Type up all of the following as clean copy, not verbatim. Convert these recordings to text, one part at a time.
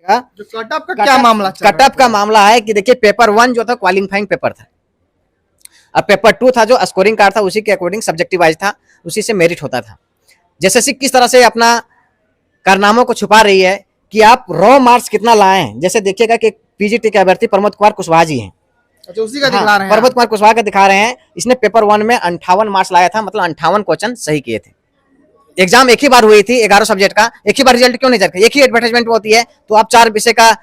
जो कटअप का क्या मामला चल रहा है? कटअप का मामला है कि देखिए पेपर 1 जो था क्वालिफाइंग पेपर था। अब पेपर 2 था जो स्कोरिंग कार्ड था, उसी के अकॉर्डिंग सब्जेक्टिव वाइज था, उसी से मेरिट होता था। जैसे किस तरह से अपना कारनामों को छुपा रही है कि आप रॉ मार्क्स कितना लाए हैं। जैसे देखिएगा कि पीजीटी के अभ्यर्थी प्रमोद कुमार कुशवाहा जी हैं। अच्छा, उसी का दिखा रहे हैं। प्रमोद कुमार कुशवाहा का दिखा रहे हैं। इसने पेपर 1 में 58 मार्क्स लाया था, मतलब 58 क्वेश्चन सही किए थे। एग्जाम एक ही बार हुई थी 11 सब्जेक्ट का, एक ही बार रिजल्ट क्यों नहीं चलता? एक ही एडवर्टाइजमेंट होती है, तो आप 4 विषय का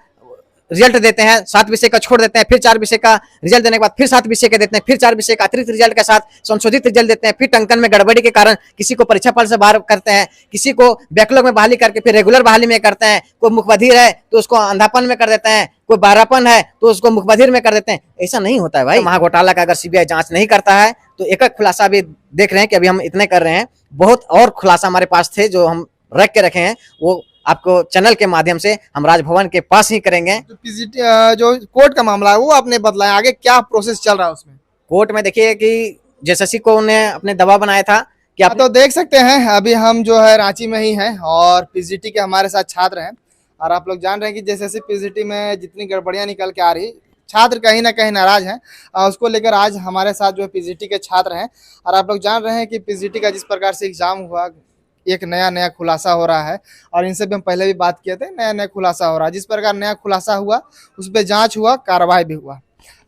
रिजल्ट देते हैं, 7 विषय का छोड़ देते हैं, फिर 4 विषय का रिजल्ट देने के बाद फिर 7 विषय के देते हैं, फिर 4 विषय का अतिरिक्त रिजल्ट के साथ संशोधित रिजल्ट देते हैं, फिर टंकन में गड़बड़ी के कारण किसी को परीक्षा फल से बाहर करते हैं, किसी को बैकलॉग में बहाली करके फिर रेगुलर बहाली में करते हैं। कोई मुखबधिर है तो उसको अंधापन में कर देते हैं, कोई बहरापन है तो उसको मुखबधिर में कर देते हैं। ऐसा नहीं होता है भाई। महाघोटाला का अगर सीबीआई जांच नहीं करता है तो एक खुलासा भी देख रहे हैं कि अभी हम इतने कर रहे हैं, बहुत और खुलासा हमारे पास थे जो हम रख के रखे हैं, वो आपको चैनल के माध्यम से हम राजभवन के पास ही करेंगे। तो पीजीटी जो कोर्ट का मामला है वो आपने बदला, आगे क्या प्रोसेस चल रहा है उसमें? कोर्ट में देखिए कि जेएसएससी को उन्हें अपने दबाव बनाया था कि आप तो देख सकते हैं अभी हम जो है रांची में ही हैं और पीजीटी के हमारे साथ छात्र हैं और आप लोग जान रहे हैं कि जैसे पीजीटी में जितनी गड़बड़ियां निकल के आ रही, छात्र कहीं ना कहीं नाराज हैं। उसको लेकर आज हमारे साथ जो है पीजीटी के छात्र हैं और आप लोग जान रहे हैं कि पीजीटी का जिस प्रकार से एग्जाम हुआ, एक नया खुलासा हो रहा है और इनसे भी हम पहले भी बात किए थे, नया खुलासा हो रहा है। जिस प्रकार नया खुलासा हुआ उस पर जांच हुआ, कार्रवाई भी हुआ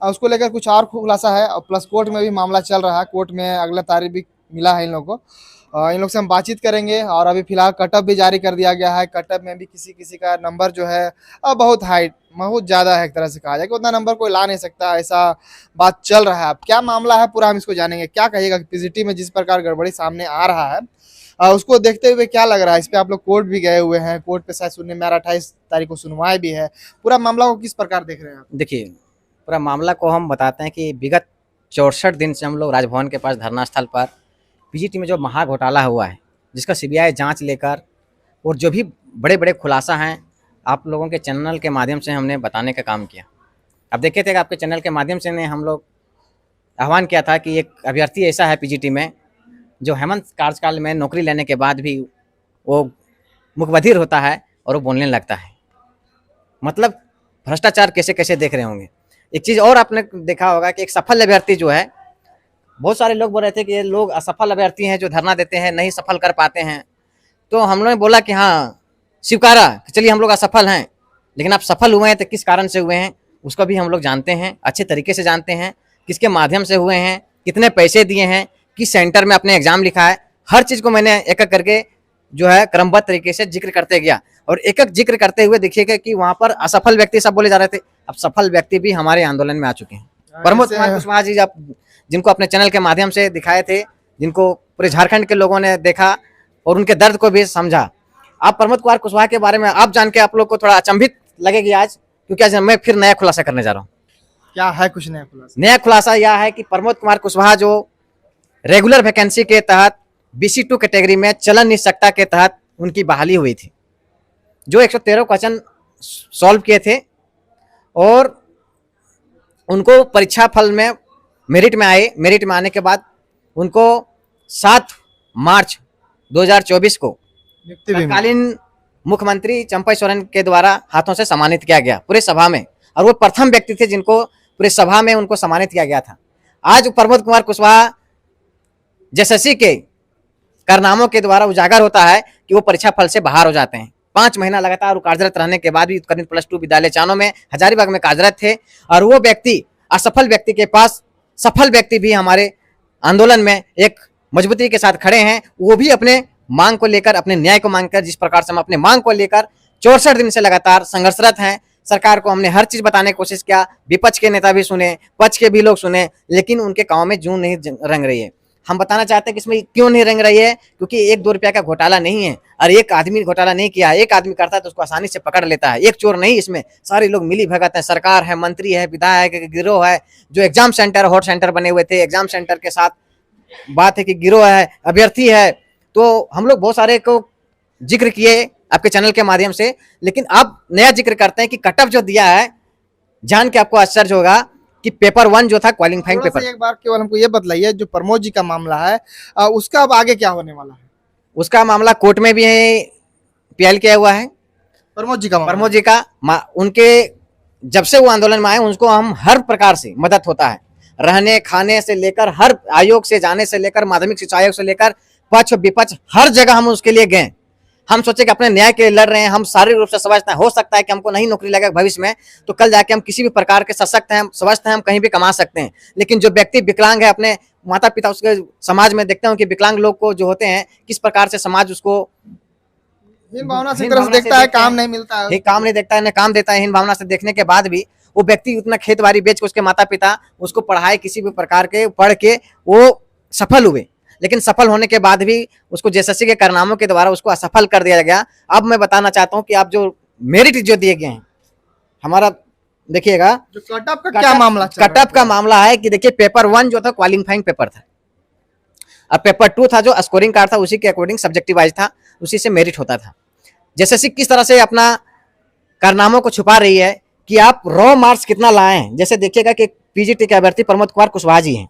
और उसको लेकर कुछ और खुलासा है और प्लस कोर्ट में भी मामला चल रहा है। कोर्ट में अगला तारीख भी मिला है इन लोगों को। इन लोग से हम बातचीत करेंगे और अभी फिलहाल कटअप भी जारी कर दिया गया है। कटअप में भी किसी किसी का नंबर जो है बहुत हाई, बहुत ज़्यादा है, एक तरह से कहा जाए कि उतना नंबर कोई ला नहीं सकता, ऐसा बात चल रहा है। अब क्या मामला है पूरा हम इसको जानेंगे। क्या कहिएगा पीजीटी में जिस प्रकार गड़बड़ी सामने आ रहा है उसको देखते हुए क्या लग रहा है? इस पे आप लोग कोर्ट भी गए हुए हैं, कोर्ट पे शायद सुनने में 28 तारीख को सुनवाई भी है। पूरा मामला को किस प्रकार देख रहे हैं आप? देखिए पूरा मामला को हम बताते हैं कि विगत 64 दिन से हम लोग राजभवन के पास धरना स्थल पर पीजीटी में जो महाघोटाला हुआ है, जिसका सीबीआई जांच लेकर और जो भी बड़े बड़े खुलासा हैं आप लोगों के चैनल के माध्यम से हमने बताने का काम किया। अब देखे थे कि आपके चैनल के माध्यम से ने हम लोग आह्वान किया था कि एक अभ्यर्थी ऐसा है पीजीटी में जो हेमंत कार्यकाल में नौकरी लेने के बाद भी वो मुखबधिर होता है और वो बोलने लगता है। मतलब भ्रष्टाचार कैसे कैसे देख रहे होंगे। एक चीज़ और आपने देखा होगा कि एक सफल अभ्यर्थी जो है, बहुत सारे लोग बोल रहे थे कि ये लोग असफल अभ्यर्थी हैं जो धरना देते हैं, नहीं सफल कर पाते हैं। तो हम लोगों ने बोला कि हाँ स्वीकारा कि चलिए हम लोग असफल हैं, लेकिन आप सफल हुए हैं तो किस कारण से हुए हैं उसको भी हम लोग जानते हैं, अच्छे तरीके से जानते हैं, किसके माध्यम से हुए हैं, कितने पैसे दिए हैं, किस सेंटर में अपने एग्जाम लिखा है। हर चीज़ को मैंने एक एक करके जो है क्रमबद्ध तरीके से जिक्र करते गया और एक एक जिक्र करते हुए देखिएगा कि वहाँ पर असफल व्यक्ति सब बोले जा रहे थे, अब सफल व्यक्ति भी हमारे आंदोलन में आ चुके हैं। प्रमोद कुमार कुशवाहा जी आप जिनको अपने चैनल के माध्यम से दिखाए थे, जिनको पूरे झारखंड के लोगों ने देखा और उनके दर्द को भी समझा। आप प्रमोद कुमार कुशवाहा के बारे में आप जान के आप लोग को थोड़ा अचंभित लगेगी आज, क्योंकि आज मैं फिर नया खुलासा करने जा रहा हूँ। क्या है कुछ नया खुलासा? नया खुलासा यह है कि प्रमोद कुमार कुशवाहा जो रेगुलर वैकेंसी के तहत BC2 कैटेगरी में चलन निष्क्रियता के तहत उनकी बहाली हुई थी, जो 113 क्वेश्चन सॉल्व किए थे और उनको परीक्षा फल में मेरिट में आए। मेरिट में आने के बाद उनको 7 मार्च 2024 को तत्कालीन मुख्यमंत्री चंपई सोरेन के द्वारा हाथों से सम्मानित किया गया पूरे सभा में, और वो प्रथम व्यक्ति थे जिनको पूरे सभा में उनको सम्मानित किया गया था। आज प्रमोद कुमार कुशवाहा जेएसएससी के कारनामों के द्वारा उजागर होता है कि वो परीक्षा फल से बाहर हो जाते हैं। 5 महीना लगातार कार्यरत रहने के बाद भी उत्कर्णित +2 विद्यालय चानो में हजारीबाग में कार्यरत थे, और वो व्यक्ति असफल व्यक्ति के पास सफल व्यक्ति भी हमारे आंदोलन में एक मजबूती के साथ खड़े हैं। वो भी अपने मांग को लेकर, अपने न्याय को मांग कर, जिस प्रकार से हम अपने मांग को लेकर 64 दिन से लगातार संघर्षरत हैं। सरकार को हमने हर चीज बताने की कोशिश किया, विपक्ष के नेता भी सुने, पक्ष के भी लोग सुने, लेकिन उनके काम में जूं नहीं रंग रही है। हम बताना चाहते हैं कि इसमें क्यों नहीं रंग रही है, क्योंकि 1-2 रुपया का घोटाला नहीं है और एक आदमी घोटाला नहीं किया। एक आदमी करता है तो उसको आसानी से पकड़ लेता है, एक चोर नहीं, इसमें सारे लोग मिली भगत है, सरकार है, मंत्री है, विधायक गिरोह है, जो एग्जाम सेंटर हॉट सेंटर बने हुए थे, एग्जाम सेंटर के साथ बात है कि गिरोह है, अभ्यर्थी है। तो हम लोग बहुत सारे को जिक्र किए आपके चैनल के माध्यम से, लेकिन अब नया जिक्र करते हैं कि कटअप जो दिया है, जान के आपको आश्चर्य होगा कि पेपर 1 जो था क्वालिफाइंग पेपर। एक बार केवल हमको ये बतलाइए, जो प्रमोद जी का मामला है उसका अब आगे क्या होने वाला है? उसका मामला कोर्ट में भी है, PL किया हुआ है प्रमोद जी का मामला। प्रमोद जी का उनके जब से वो आंदोलन में आए उनको हम हर प्रकार से मदद होता है, रहने खाने से लेकर, हर आयोग से जाने से लेकर, माध्यमिक शिक्षा आयोग से लेकर, पक्ष विपक्ष हर जगह हम उसके लिए गए। हम सोचे कि अपने न्याय के लिए लड़ रहे हैं, हम शारीरिक रूप से समझते हैं, हो सकता है कि हमको नहीं नौकरी लगेगा भविष्य में, तो कल जाके हम किसी भी प्रकार के सशक्त हैं, समझते हैं हम कहीं भी कमा सकते हैं। लेकिन जो व्यक्ति विकलांग है, अपने माता पिता उसके समाज में देखते हैं कि विकलांग लोग को जो होते हैं किस प्रकार से समाज उसको हीन भावना से हीन तरह से भावना से देखता है, देखते काम हैं। नहीं मिलता है। काम नहीं देखता है, न काम देता है। हीन भावना से देखने के बाद भी वो व्यक्ति उतना खेत बाड़ी बेच के उसके माता पिता उसको पढ़ाए, किसी भी प्रकार के पढ़ के वो सफल हुए, लेकिन सफल होने के बाद भी उसको जेएसएससी के कारनामों के द्वारा उसको असफल कर दिया गया। अब मैं बताना चाहता हूँ कि आप जो मेरिट जो दिए गए हैं, हमारा देखिएगा जो कटअप का क्या मामला चल रहा है? कटअप का मामला है कि देखिए पेपर 1 जो था क्वालिफाइंग पेपर था, अब पेपर 2 था जो स्कोरिंग कार्ड था, उसी के अकॉर्डिंग सब्जेक्टिव वाइज था, उसी से मेरिट होता था। जेएसएससी किस तरह से अपना कारनामों को छुपा रही है कि आप रॉ मार्क्स कितना लाए हैं। जैसे देखिएगा कि पीजीटी के अभ्यर्थी प्रमोद कुमार कुशवाहा जी हैं,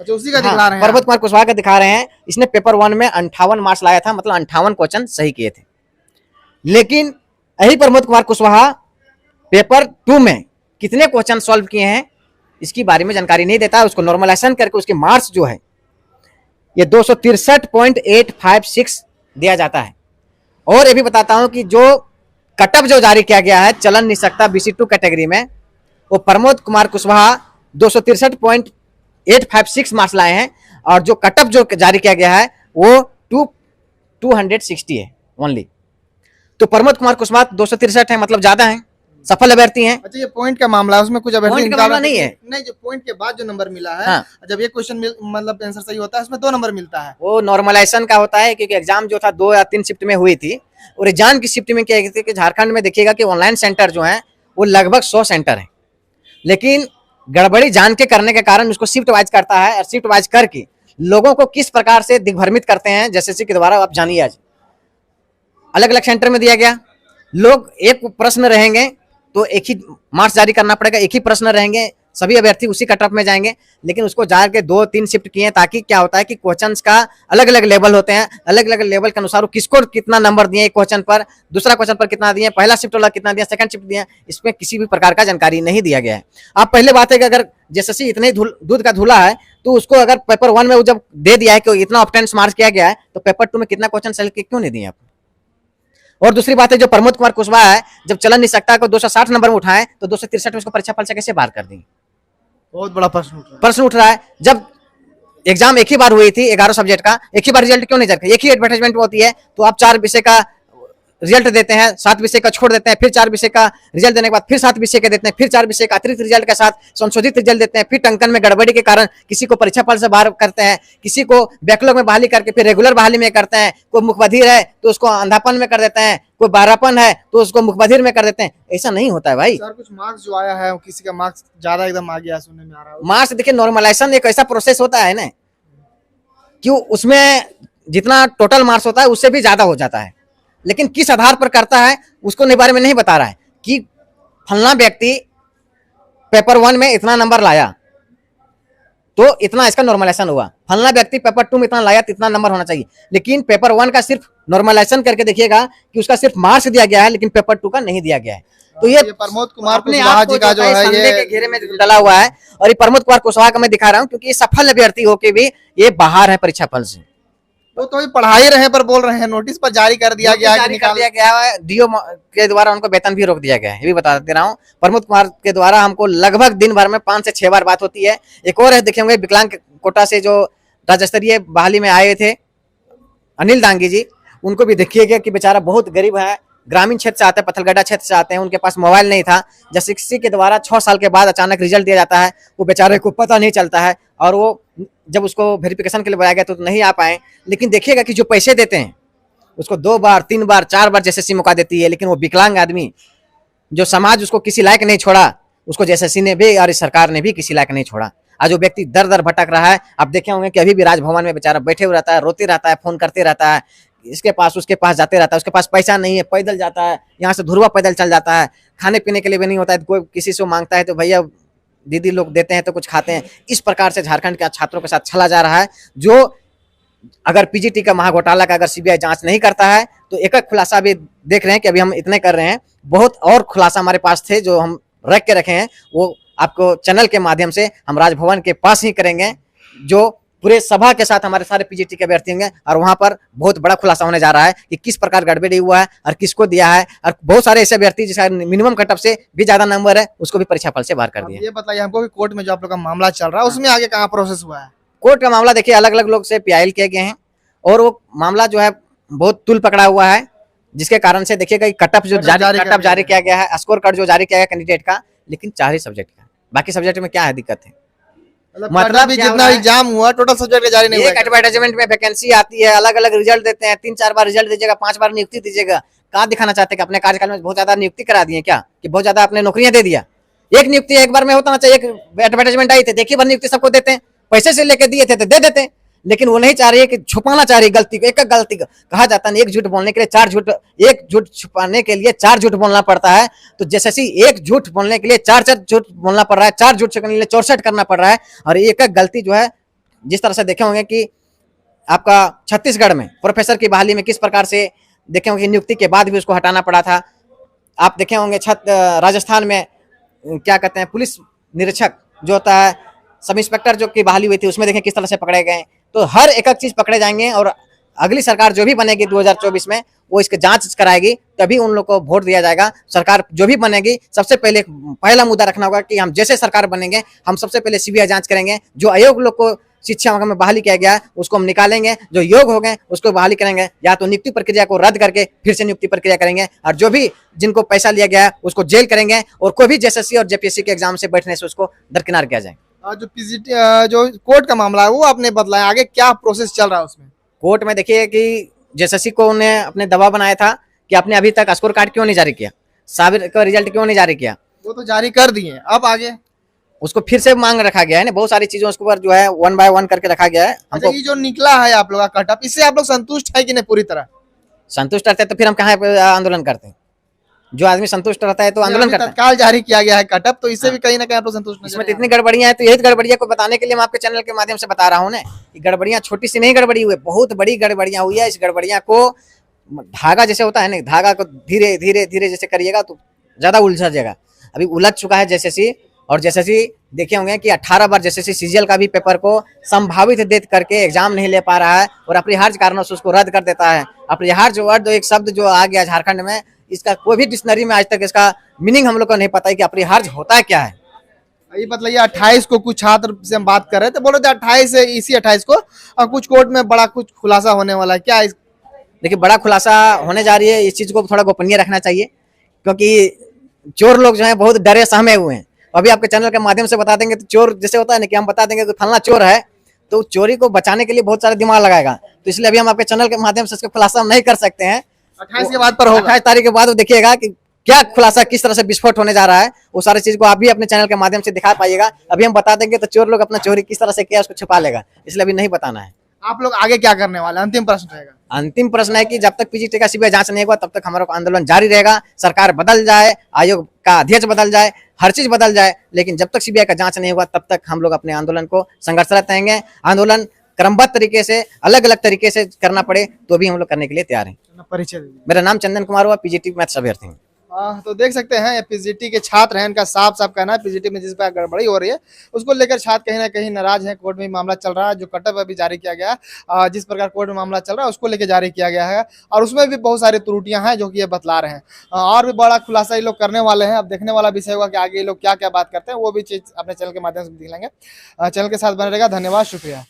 अच्छा उसी का दिखा रहे हैं। प्रमोद कुमार कुशवाहा का दिखा रहे हैं। इसने पेपर 1 में 58 मार्क्स लाया था, मतलब 58 क्वेश्चन सही किए थे। लेकिन यही प्रमोद कुमार कुशवाहा पेपर 2 में कितने क्वेश्चन सॉल्व किए हैं इसकी बारे में जानकारी नहीं देता है। उसको नॉर्मलाइजेशन करके उसके मार्क्स जो है ये 263.856 दिया जाता है। और ये भी बताता हूं कि जो कटअप जो जारी किया गया है चलन निःशक्ता BC2 कैटेगरी में, वो प्रमोद कुमार कुशवाहा 263.856 मार्क्स लाए हैं, और जो कटअप जो जारी किया गया है वो 260 है ओनली। तो प्रमोद कुमार कुशवाहा 263 है, मतलब ज्यादा है, सफल अभ्यर्थी हैं। अच्छा ये पॉइंट का मामला है, उसमें कुछ अभ्यर्थी पॉइंट का निकाला मामला नहीं है। नहीं, जो पॉइंट के बाद जो नंबर मिला है, हाँ। जब एक क्वेश्चन मतलब आंसर सही होता है उसमें 2 नंबर मिलता है। वो नॉर्मलाइजेशन का होता है, क्योंकि एग्जाम जो था 2 या 3 शिफ्ट में हुई थी, और एग्जाम की शिफ्ट में क्या कि झारखंड में देखिएगा कि ऑनलाइन सेंटर जो है वो लगभग 100 सेंटर है, लेकिन गड़बड़ी जान के करने के कारण उसको शिफ्ट वाइज करता है, और शिफ्ट वाइज करके लोगों को किस प्रकार से दिग्भ्रमित करते हैं जेएसएससी के द्वारा, आप जानिए। आज अलग अलग सेंटर में दिया गया, लोग एक प्रश्न रहेंगे तो एक ही मार्क्स जारी करना पड़ेगा, एक ही प्रश्न रहेंगे, सभी अभ्यर्थी उसी कटअप में जाएंगे, लेकिन उसको जाके 2-3 शिफ्ट किए, ताकि क्या होता है कि क्वेश्चंस का अलग अलग लेवल होते हैं, अलग अलग लेवल के अनुसार किसको कितना नंबर दिए एक क्वेश्चन पर, दूसरा क्वेश्चन पर कितना दिए, पहला शिफ्ट वाला कितना दिया, सेकंड शिफ्ट दिया, इसमें किसी भी प्रकार का जानकारी नहीं दिया गया है। आप पहले बात है कि अगर जेएसएससी इतने दूध का धुला है, तो उसको अगर पेपर 1 में जब दे दिया है कि इतना ऑप्टेंस मार्क्स किया गया है, तो पेपर 2 में कितना क्वेश्चन सेलेक्ट क्यों नहीं दिए आप। और दूसरी बात है, जो प्रमोद कुमार कुशवाहा है, जब चलन निःशक्ता को 260 नंबर में उठाए, तो 263 में उसको परीक्षा फल से कैसे बाहर कर दी। बहुत बड़ा प्रश्न उठ रहा है। जब एग्जाम एक ही बार हुई थी 11 सब्जेक्ट का, एक ही बार रिजल्ट क्यों नहीं जाता, एक ही एडवर्टाइजमेंट होती है, तो आप 4 विषय का रिजल्ट देते हैं, 7 विषय का छोड़ देते हैं, फिर 4 विषय का रिजल्ट देने के बाद फिर 7 विषय का देते हैं, फिर 4 विषय का अतिरिक्त रिजल्ट के साथ संशोधित रिजल्ट देते हैं, फिर टंकन में गड़बड़ी के कारण किसी को परीक्षा फल से बाहर करते हैं, किसी को बैकलॉग में बहाली करके फिर रेगुलर बहाली में करते हैं, कोई मुखबधिर है तो उसको अंधापन में कर देते हैं, कोई बहरापन है तो उसको मुखबधिर में कर देते हैं। ऐसा नहीं होता है भाई। सर कुछ मार्क्स जो आया है, किसी का मार्क्स ज्यादा एकदम आ गया सुनने में आ रहा है। मार्क्स देखिए, नॉर्मलाइजेशन एक ऐसा प्रोसेस होता है ना कि उसमें जितना टोटल मार्क्स होता है उससे भी ज्यादा हो जाता है, लेकिन किस आधार पर करता है उसको नहीं बारे में नहीं बता रहा है कि फलना व्यक्ति पेपर 1 में इतना नंबर लाया तो इतना इसका नॉर्मलाइजेशन हुआ, फलना व्यक्ति पेपर 2 में इतना लाया तो इतना नंबर होना चाहिए, लेकिन पेपर 1 का सिर्फ नॉर्मलाइजेशन करके देखिएगा कि उसका सिर्फ मार्क्स दिया गया है, लेकिन पेपर 2 का नहीं दिया गया है। तो ये प्रमोद कुमार अपने कुशवाहा आप को जी का जो है संदेह के घेरे में डला हुआ है, और ये प्रमोद कुमार कुशवाहा का मैं दिखा रहा हूँ क्योंकि ये सफल अभ्यर्थी होके भी ये बाहर है परीक्षा फल से। वो तो पढ़ा ही रहे पर बोल रहे हैं नोटिस पर जारी कर दिया गया है, डीओ के द्वारा उनको वेतन भी रोक दिया गया है। ये भी बता दे रहा हूँ, प्रमोद कुमार के द्वारा हमको लगभग दिन भर में 5 से 6 बार बात होती है। एक और है, देखेंगे विकलांग कोटा से जो राज्य स्तरीय बहाली में आए थे अनिल दांगी जी, उनको भी देखिएगा कि बेचारा बहुत गरीब है, ग्रामीण क्षेत्र से आते हैं, पत्थलगड्ढा क्षेत्र से आते हैं, उनके पास मोबाइल नहीं था, जेएसएससी के द्वारा 6 साल के बाद अचानक रिजल्ट दिया जाता है, वो बेचारे को पता नहीं चलता है, और वो जब उसको वेरिफिकेशन के लिए बुलाया गया तो नहीं आ पाए। लेकिन देखिएगा कि जो पैसे देते हैं उसको 2 बार 3 बार 4 बार जेएसएससी मौका देती है, लेकिन वो विकलांग आदमी जो समाज उसको किसी लायक नहीं छोड़ा, उसको जेएसएससी ने भी और इस सरकार ने भी किसी लायक नहीं छोड़ा। आज वो व्यक्ति दर दर भटक रहा है। आप देखे होंगे कि अभी भी राजभवन में बेचारा बैठे हुए रहता है, रोते रहता है, फोन करते रहता है, इसके पास उसके पास जाते रहता है, उसके पास पैसा नहीं है, पैदल जाता है, यहाँ से धुरवा पैदल चल जाता है, खाने पीने के लिए भी नहीं होता है, कोई किसी से मांगता है तो भैया दीदी लोग देते हैं तो कुछ खाते हैं। इस प्रकार से झारखंड के छात्रों के साथ छला जा रहा है, जो अगर पीजीटी का महाघोटाला का अगर सीबीआई जांच नहीं करता है तो एक एक खुलासा अभी देख रहे हैं कि अभी हम इतने कर रहे हैं, बहुत और खुलासा हमारे पास थे जो हम रख के रखे हैं, वो आपको चैनल के माध्यम से हम राजभवन के पास ही करेंगे, जो पूरे सभा के साथ हमारे सारे पीजीटी के अभ्यर्थी होंगे और वहां पर बहुत बड़ा खुलासा होने जा रहा है कि किस प्रकार गड़बड़ी हुआ है और किसको दिया है, और बहुत सारे ऐसे अभ्यर्थी जिसका मिनिमम कटअप से भी ज्यादा नंबर है उसको भी परीक्षा फल से बाहर कर दिया। ये बताइए हमको कि कोर्ट में जो आप लोग का मामला चल रहा है उसमें आगे कहाँ प्रोसेस हुआ है? कोर्ट का मामला देखिए अलग अलग लोग से पीआईएल किए गए हैं और वो मामला जो है बहुत तुल पकड़ा हुआ है, जिसके कारण से देखिएगा कटअप जो कटअप जारी किया गया है, स्कोर कार्ड जो जारी किया गया कैंडिडेट का, लेकिन 4 ही सब्जेक्ट का, बाकी सब्जेक्ट में क्या है दिक्कत है? मतलब भी जितना एग्जाम हुआ टोटल सब्जेक्ट का जारी नहीं हुआ। एक एडवर्टाइजमेंट में वैकेंसी आती है, अलग अलग रिजल्ट देते हैं, 3-4 बार रिजल्ट दीजिएगा, 5 बार नियुक्ति दीजिएगा, कहाँ दिखाना चाहते हैं कि अपने कार्यकाल में बहुत ज्यादा नियुक्ति करा दी है क्या, कि बहुत ज्यादा अपने नौकरियां दे दिया? एक नियुक्ति एक बार में होता ना चाहिए, एक एडवर्टाइजमेंट आई थी, देखिए बार नियुक्ति सबको देते हैं, पैसे से लेके दिए थे तो दे देते हैं, लेकिन वो नहीं चाह रही है कि छुपाना चाह रही है गलती को, एक गलती कहा जाता है एक झूठ बोलने के लिए 4 झूठ, एक झूठ छुपाने के लिए 4 झूठ बोलना पड़ता है, तो जैसे एक झूठ बोलने के लिए 4 झूठ बोलना पड़ रहा है, 4 झूठ छुपाने के लिए 64 करना पड़ रहा है, और एक एक गलती जो है जिस तरह से देखे होंगे कि आपका छत्तीसगढ़ में प्रोफेसर की बहाली में किस प्रकार से देखे होंगे, नियुक्ति के बाद भी उसको हटाना पड़ा था, आप देखे होंगे राजस्थान में क्या कहते हैं पुलिस निरीक्षक जो होता है, सब इंस्पेक्टर जो की बहाली हुई थी उसमें देखें किस तरह से पकड़े गए। तो हर एक एक चीज पकड़े जाएंगे और अगली सरकार जो भी बनेगी 2024 में वो इसकी जांच कराएगी, तभी उन लोग को वोट दिया जाएगा। सरकार जो भी बनेगी सबसे पहले पहला मुद्दा रखना होगा कि हम जैसे सरकार बनेंगे हम सबसे पहले सीबीआई जांच करेंगे, जो अयोग्य लोग को शिक्षा में बहाली किया गया है उसको हम निकालेंगे, जो योग्य हो गए उसको बहाली करेंगे, या तो नियुक्ति प्रक्रिया को रद्द करके फिर से नियुक्ति प्रक्रिया करेंगे, और जो भी जिनको पैसा लिया गया है उसको जेल करेंगे, और कोई भी जेएसएससी और जेपीएससी के एग्जाम से बैठने से उसको दरकिनार किया जाए। जो पीजीटी जो कोर्ट का मामला है वो आपने बदला है, आगे क्या प्रोसेस चल रहा है उसमें? कोर्ट में देखिए कि जेएसएससी को उन्हें अपने दबाव बनाया था कि आपने अभी तक स्कोर कार्ड क्यों नहीं जारी किया, साबिर का रिजल्ट क्यों नहीं जारी किया, वो तो जारी कर दिए, अब आगे उसको फिर से मांग रखा गया है ना, बहुत सारी चीजों उसके ऊपर जो है 1 बाय 1 करके रखा गया है। हमको ये जो निकला है आप लोग का कटअप, इससे आप लोग संतुष्ट है कि नहीं? पूरी तरह संतुष्ट रहते तो फिर हम कहाँ आंदोलन करते हैं? जो आदमी संतुष्ट रहता है तो आंदोलन करता है। तत्काल जारी किया गया है कटअप, तो इससे भी कहीं ना कहीं आप लोग संतुष्ट नहीं। इसमें इतनी गड़बड़ियां हैं, तो यही गड़बड़ियां को बताने के लिए मैं आपके चैनल के माध्यम से बता रहा हूँ ना, कि गड़बड़ियां छोटी सी नहीं गड़बड़ी हुई, बहुत बड़ी गड़बड़ियां हुई है। इस गड़बड़ियां को धागा जैसे होता है ना, धागा को धीरे धीरे धीरे जैसे करिएगा तो ज्यादा उलझ जाएगा। अभी उलझ चुका है जेएसएससी, और जेएसएससी देखे होंगे कि 18 बार जेएसएससी सीजीएल का भी पेपर को संभावित डेट करके एग्जाम नहीं ले पा रहा है, और अपरिहार्य कारणों से उसको रद्द कर देता है। अपरिहार्य वर्ड एक शब्द जो आ गया झारखंड में, इसका कोई भी डिक्शनरी में आज तक इसका मीनिंग हम लोग को नहीं पता है कि अपरिहार्य होता है क्या है। ये मतलब ये 28 को कुछ छात्र से हम बात कर रहे थे, बोल रहे थे 28 से इसी 28 को और कुछ कोर्ट में बड़ा कुछ खुलासा होने वाला है, क्या देखिए बड़ा खुलासा होने जा रही है, इस चीज को थोड़ा गोपनीय रखना चाहिए, क्योंकि चोर लोग जो है बहुत डरे सहमे हुए हैं। अभी आपके चैनल के माध्यम से बता देंगे तो चोर जैसे होता है ना कि हम बता देंगे कि फलना चोर है, तो चोरी को बचाने के लिए बहुत सारा दिमाग लगाएगा, तो इसलिए अभी हम आपके चैनल के माध्यम से इसका खुलासा नहीं कर सकते हैं। 28 के बाद पर होगा, 28 तारीख के बाद वो देखिएगा कि क्या खुलासा किस तरह से विस्फोट होने जा रहा है, वो सारी चीज को आप भी अपने चैनल के माध्यम से दिखा पाइएगा। अभी हम बता देंगे तो चोर लोग अपना चोरी किस तरह से किया उसको छुपा लेगा, इसलिए अभी नहीं बताना है। आप लोग आगे क्या करने वाले? अंतिम प्रश्न रहेगा। अंतिम प्रश्न है कि जब तक पीजीटी का सीबीआई जांच नहीं हुआ तब तक हमारा आंदोलन जारी रहेगा। सरकार बदल जाए, आयोग का अध्यक्ष बदल जाए, हर चीज बदल जाए, लेकिन जब तक सीबीआई का जांच नहीं हुआ तब तक हम लोग अपने आंदोलन को संघर्षरत रहेंगे। आंदोलन क्रमबद्ध तरीके से, अलग अलग तरीके से करना पड़े तो भी हम लोग करने के लिए तैयार हैं। परिचय मेरा नाम चंदन कुमार हुआ, पीजीटी मैथ्स अभ्यर्थी हूँ। तो देख सकते हैं पीजीटी के छात्र हैं, इनका साफ साफ कहना है पीजीटी में जिस पर गड़बड़ी हो रही है उसको लेकर छात्र कहीं ना कहीं नाराज हैं। कोर्ट में मामला चल रहा है, जो कटअप अभी जारी किया गया है, जिस प्रकार कोर्ट में मामला चल रहा है उसको लेकर जारी किया गया है, और उसमें भी बहुत सारी त्रुटियां हैं जो कि ये बतला रहे हैं। और भी बड़ा खुलासा ये लोग करने वाले हैं। अब देखने वाला विषय होगा कि आगे ये लोग क्या क्या बात करते हैं, वो भी चीज अपने चैनल के माध्यम से दिख लेंगे। चैनल के साथ बने रहेगा। धन्यवाद, शुक्रिया।